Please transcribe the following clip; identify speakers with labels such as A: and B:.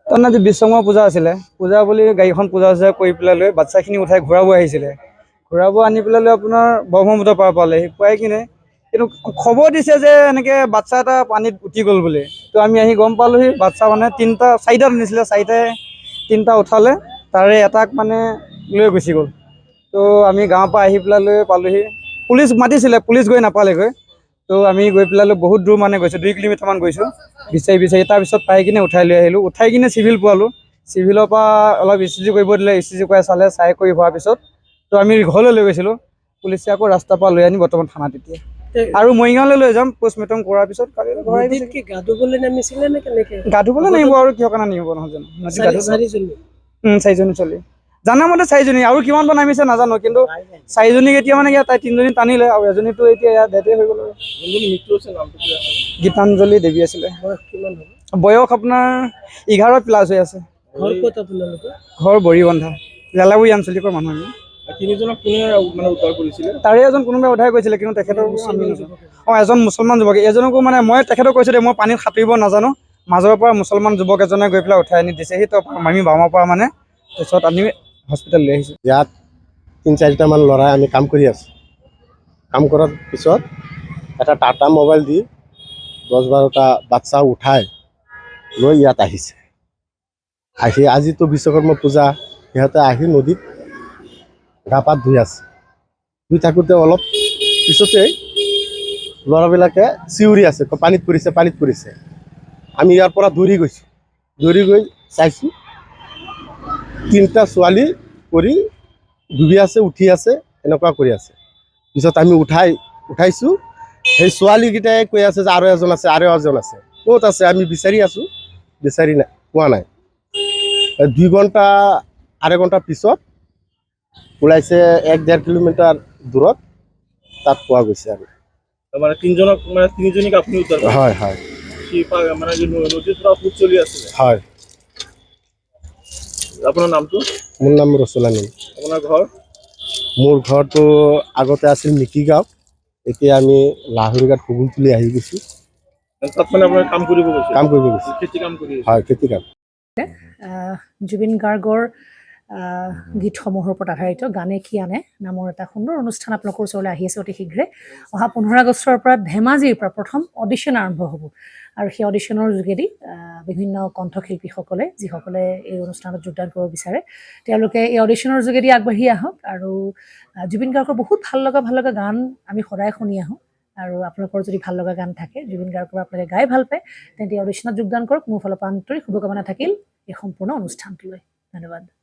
A: তাৰমানে আজি বিশ্বকৰ্মা পূজা আছিলে, পূজা বুলি গাড়ীখন পূজা কৰি পেলাই লৈ বাচ্ছাখিনি উঠাই ঘূৰাব আহিছিলে। ঘূৰাব আনি পেলাই লৈ আপোনাৰ ব্ৰহ্মপুত্ৰ পাৰ পালেহি, পুৱাই কিনে কিন্তু খবৰ দিছে যে এনেকৈ বাচ্ছা এটা পানীত উঠি গ'ল বুলি। তো আমি আহি গম পালোহি বাচ্ছা মানে চাৰিটা নিছিলে, চাৰিটাই তিনিটা উঠালে, তাৰে এটাক মানে লৈ গুচি গ'ল। তো আমি গাঁৱৰ পৰা আহি পেলাই লৈ পালোহি, পুলিচ মাতিছিলে, পুলিচ গৈ নাপালেগৈ। তো আমি গৈ পেলাই বহুত দূৰ মানে গৈছোঁ, 2 কিলোমিটাৰমান গৈছোঁ বিচাৰি তাৰপিছত পাই কিনে উঠাই লৈ আহিলোঁ। উঠাই কিনে চিভিল পোৱালোঁ, চিভিলৰ পৰা অলপ ECG কৰিব দিলে, ECG কৰাই চালে, চাই কৰি হোৱাৰ পিছত তো আমি ঘৰলৈ লৈ গৈছিলোঁ। পুলিচে আকৌ ৰাস্তাৰ পৰা লৈ আনি বৰ্তমান থানাত এতিয়া আৰু মৰিগাঁৱলৈ লৈ যাম পোষ্টমৰ্টম কৰাৰ পিছত।
B: গা ধুবলৈ নামিছিলে নে কেনেকে?
A: গা ধুবলৈ নামিব আৰু কিহৰ কাৰণে নিব নহয় জানো, চাৰিজনী চলি জানা মতে 4জনী, আৰু কিমান বা নামিছে নাজানো, কিন্তু 4জনীক এতিয়া মানে তাই 3জনী টানিলে আৰু এজনীতো এতিয়া ইয়াত ডেথে হৈ গ'ল। গীতাঞ্জলি দেৱী আছিলে। বয়স আপোনাৰ 11+ হৈ আছে। ঘৰ বৰিবন্ধা, জেলাবুৰী আঞ্চলিকৰ মানুহ আমি।
C: তিনিজনক কোনে মানে উদ্ধাৰ কৰিছিলে?
A: তাৰে এজন কোনোবাই উদ্ধাৰ কৰিছিলে, কিন্তু তেখেতৰ এজন মুছলমান যুৱক। এজনকো মানে মই তেখেতক কৈছোঁ দে মই পানীত সাঁতুৰিব নাজানো, মাজৰ পৰা মুছলমান যুৱক এজনে গৈ পেলাই উঠাই আনি দিছেহি। তো আমি বামৰ পৰা মানে পিছত আমি হস্পিটেল লৈ আহিছোঁ।
D: ইয়াত 3-4টামান ল'ৰাই আমি কাম কৰি আছোঁ। কাম কৰাৰ পিছত এটা টাটা মোবাইল দি 10-12টা বাচ্চা উঠাই লৈ ইয়াত আহিছে। আহি আজিতো বিশ্বকৰ্মা পূজা, সিহঁতে আহি নদীত গা পা ধুই আছে। ধুই থাকোঁতে অলপ পিছতেই ল'ৰাবিলাকে চিঞৰি আছে, পানীত পৰিছে, পানীত পৰিছে। আমি ইয়াৰ পৰা দৌৰি গৈছোঁ, দৌৰি গৈ চাইছোঁ 3টা ছোৱালী পৰি ডুবি আছে, উঠি আছে, এনেকুৱা কৰি আছে। পিছত আমি উঠাইছোঁ, সেই ছোৱালীকেইটাই কৈ আছে যে আৰু এজন আছে, আৰু এজন আছে। ক'ত আছে আমি বিচাৰি আছোঁ, বিচাৰি পোৱা নাই। 2 ঘণ্টা 2.5 ঘণ্টা পিছত ওলাইছে, 1-1.5 কিলোমিটাৰ দূৰত তাত পোৱা গৈছে। আৰু
C: মানে তিনিজনীক আপুনি উদ্ধাৰ কৰিছে?
D: হয় হয়,
C: মানে নদীৰ পৰা সোঁত চলি আছিলে?
D: হয়।
C: আপোনাৰ নামটো?
D: মোৰ নাম ৰচুল আমিন।
C: আপোনাৰ ঘৰ?
D: মোৰ ঘৰটো আগতে আছিল মিকি গাঁও, এতিয়া আমি লাহৰীঘাট হুগুলতুলি আহি গৈছোঁ।
C: তাত মানে আপোনাৰ কাম কৰিব গৈছে?
D: কাম কৰিব গৈছোঁ।
C: খেতি কাম কৰি আছে?
D: হয়, খেতি কাম।
B: জুবিন গাৰ্গৰ গীতসমূহৰ ওপৰত আধাৰিত গানে কি আনে নামৰ এটা সুন্দৰ অনুষ্ঠান আপোনালোকৰ ওচৰলৈ আহি আছে অতি শীঘ্ৰে। অহা 15 আগষ্টৰ পৰা ধেমাজিৰ পৰা প্ৰথম অডিশ্যন আৰম্ভ হ'ব, আৰু সেই অডিশ্যনৰ যোগেদি বিভিন্ন কণ্ঠশিল্পীসকলে যিসকলে এই অনুষ্ঠানত যোগদান কৰিব বিচাৰে, তেওঁলোকে এই অডিশ্যনৰ যোগেদি আগবাঢ়ি আহক। আৰু জুবিন গাৰ্গৰ বহুত ভাল লগা গান আমি সদায় শুনি আহোঁ, আৰু আপোনালোকৰ যদি ভাল লগা গান থাকে, জুবিন গাৰ্গৰ আপোনালোকে গাই ভাল পায়, তেন্তে অডিশ্যনত যোগদান কৰক। মোৰ ফালৰ পৰা আন্তৰিক শুভকামনা থাকিল এই সম্পূৰ্ণ অনুষ্ঠানটোলৈ। ধন্যবাদ।